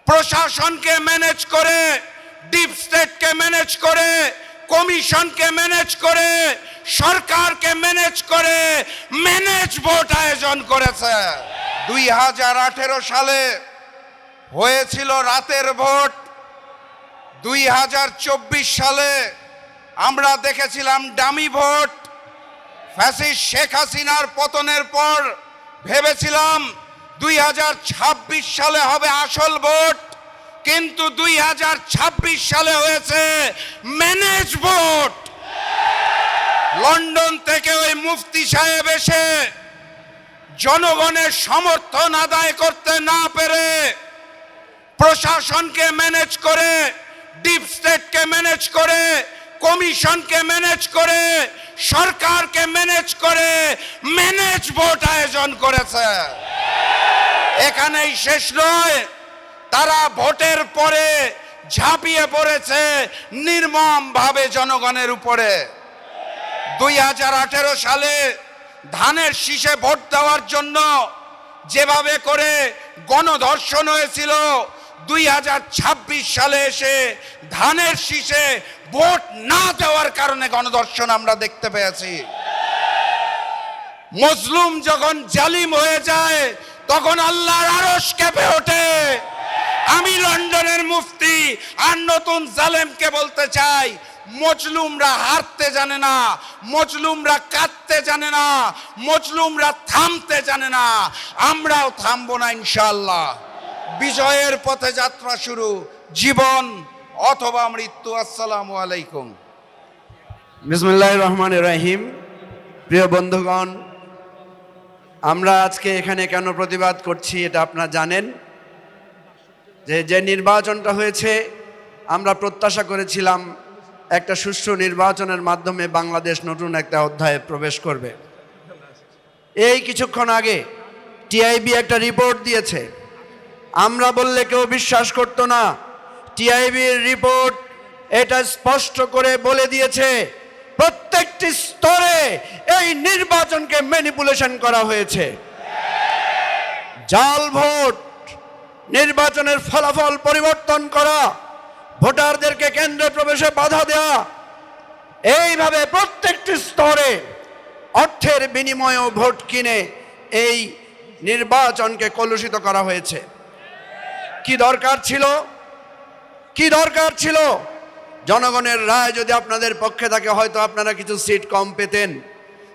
প্রশাসনকে ম্যানেজ করে, deep স্টেটকে manage করে, কমিশনকে ম্যানেজ করে, সরকারকে ম্যানেজ করে ম্যানেজ ভোট আয়োজন করেছে। 2018 সালে হয়েছিল রাতের ভোট। 2024 সালে আমরা দেখেছিলাম ডামি ভোট। ফ্যাসিস্ট শেখ হাসিনার পতনের পর ভেবেছিলাম 2026 সালে হবে আসল ভোট, কিন্তু 2026 সালে হয়েছে ম্যানেজ ভোট। লন্ডন থেকে ওই মুফতি সাহেব এসে জনগণের সমর্থন আদায় করতে না পেরে প্রশাসনকে ম্যানেজ করে, ডিপ স্টেটকে ম্যানেজ করে, কমিশনকে ম্যানেজ করে, সরকারকে ম্যানেজ করে ম্যানেজ ভোট আয়োজন করেছে। এখানেই শেষ নয়, তারা ভোটের পরে ঝাঁপিয়ে পড়েছে নির্মমভাবে জনগণের উপরে। 2018 সালে ধানের শীষে ভোট দেওয়ার জন্য যেভাবে করে গণধর্ষণ হয়েছিল, 2026 সালে এসে ধানের শীষে ভোট না দেওয়ার কারণে গণধর্ষণ আমরা দেখতে পেয়েছি। মজলুম যখন জালিম হয়ে যায় তখন আল্লাহর আরশ কেঁপে ওঠে। আমি লন্ডনের মুফতি আর নতুন জালেমকে বলতে চাই, মজলুমরা হারতে জানে না, মজলুমরা কাঁদতে জানে না, মজলুমরা থামতে জানে না। আমরাও থামবো না ইনশাআল্লাহ। বিজয়ের পথে যাত্রা শুরু, জীবন অথবা মৃত্যু। আসসালামু আলাইকুম। বিসমিল্লাহির রহমানির রহিম। প্রিয় বন্ধুগণ, আমরা আজকে এখানে কেন প্রতিবাদ করছি এটা আপনারা জানেন। যে নির্বাচনটা হয়েছে, আমরা প্রত্যাশা করেছিলাম একটা সুষ্ঠু নির্বাচনের মাধ্যমে বাংলাদেশ নতুন একটা অধ্যায়ে প্রবেশ করবে। এই কিছুক্ষণ আগে টিআইবি একটা রিপোর্ট দিয়েছে, আমরা বললে কেউ বিশ্বাস করতো না। টিআইবির রিপোর্ট এটা স্পষ্ট করে বলে দিয়েছে প্রত্যেকটি স্তরে এই নির্বাচনকে ম্যানিপুলেশন করা হয়েছে। জাল ভোট, নির্বাচনের ফলাফল পরিবর্তন করা, ভোটারদেরকে কেন্দ্রে প্রবেশে বাধা দেওয়া, এইভাবে প্রত্যেকটি স্তরে অর্থের বিনিময়েও ভোট কিনে এই নির্বাচনকে কলুষিত করা হয়েছে। কি দরকার ছিল? কি দরকার ছিল? জনগণের রায় যদি আপনাদের পক্ষে থাকে হয়তো আপনারা কিছু সিট কম পেতেন,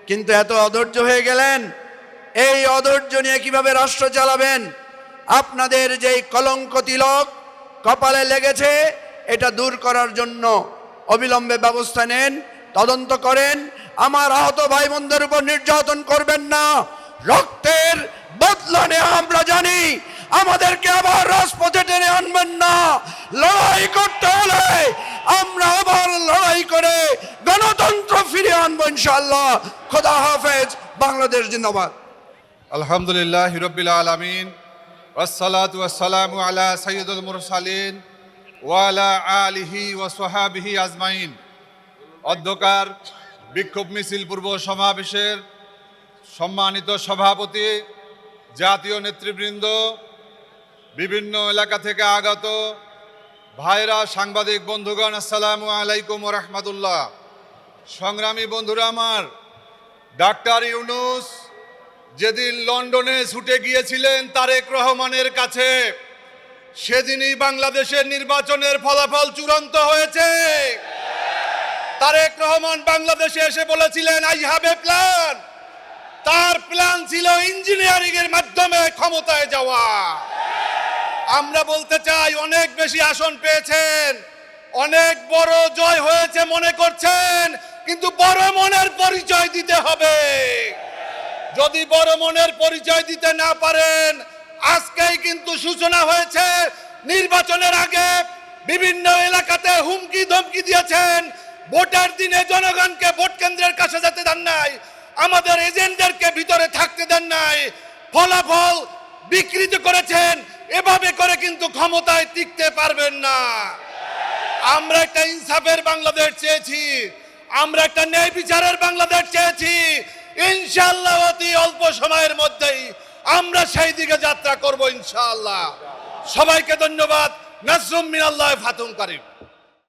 কিন্তু এত অধৈর্য হয়ে গেলেন। এই অধৈর্য নিয়ে কিভাবে রাষ্ট্র চালাবেন? আপনাদের যেই কলঙ্ক তিলক কপালে লেগেছে এটা দূর করার জন্য অবিলম্বে ব্যবস্থা নেন, তদন্ত করেন। আমার আহত ভাই বোনদের উপর নির্যাতন করবেন না। রক্তের বদলা নেওয়া আমরা জানি, আমাদেরকে আবার রাজপথে টেনে আনবেন না। লড়াই করতে হলে আমরা আবার লড়াই করে গণতন্ত্র ফিরিয়ে আনবো ইনশাআল্লাহ। খোদা হাফেজ। বাংলাদেশ জিন্দাবাদ। আলহামদুলিল্লাহ রাব্বিল আলামিন, ওয়াসসালাতু ওয়াসসালামু আলা সাইয়্যিদুল মুরসালিন ওয়া আলা আলিহি ওয়া সাহাবিহি আজমাইন। অধ্যকার বিক্ষোভ মিছিল পূর্ব সমাবেশের সম্মানিত সভাপতি, জাতীয় নেতৃবৃন্দ, বিভিন্ন এলাকা থেকে আগত ভাইরা, সাংবাদিক বন্ধুগণ, আসসালামু আলাইকুম ওয়া রাহমাতুল্লাহ। সংগ্রামী বন্ধুরা আমার, ডাক্তার ইউনূস যেদিন লন্ডনে ছুটে গিয়েছিলেন তারেক রহমানের কাছে, সেদিনই বাংলাদেশের নির্বাচনের ফলাফল চূড়ান্ত হয়েছে। তারেক রহমান বাংলাদেশে এসে বলেছিলেন আই হ্যাভ এ প্ল্যান। তার প্ল্যান ছিল ইঞ্জিনিয়ারিং এর মাধ্যমে ক্ষমতায় যাওয়া। আমরা বলতে চাই, অনেক বেশি আসন পেয়েছেন, অনেক বড় জয় হয়েছে মনে করছেন, কিন্তু বড় মনের পরিচয় দিতে হবে। যদি বড় মনের পরিচয় দিতে না পারেন, আজকেই কিন্তু সূচনা হয়েছে। নির্বাচনের আগে বিভিন্ন এলাকাতে হুমকি ধমকি দিয়েছেন, ভোটের দিনে জনগণকে ভোট কেন্দ্রের কাছে যেতে দেন নাই, আমাদের এজেন্টদেরকে ভিতরে থাকতে দেন নাই, ফলাফল বিকৃত করেছেন। এভাবে করে কিন্তু ক্ষমতায় টিকতে পারবেন না। আমরা একটা ইনসাফের বাংলাদেশ চেয়েছি, আমরা একটা ন্যায় বিচারের বাংলাদেশ চেয়েছি। ইনশাআল্লাহ অতি অল্প সময়ের মধ্যেই আমরা সেই দিকে যাত্রা করব ইনশাআল্লাহ। সবাইকে ধন্যবাদ। নাজরুম মিনাল্লাহ ফাতুন কারিম।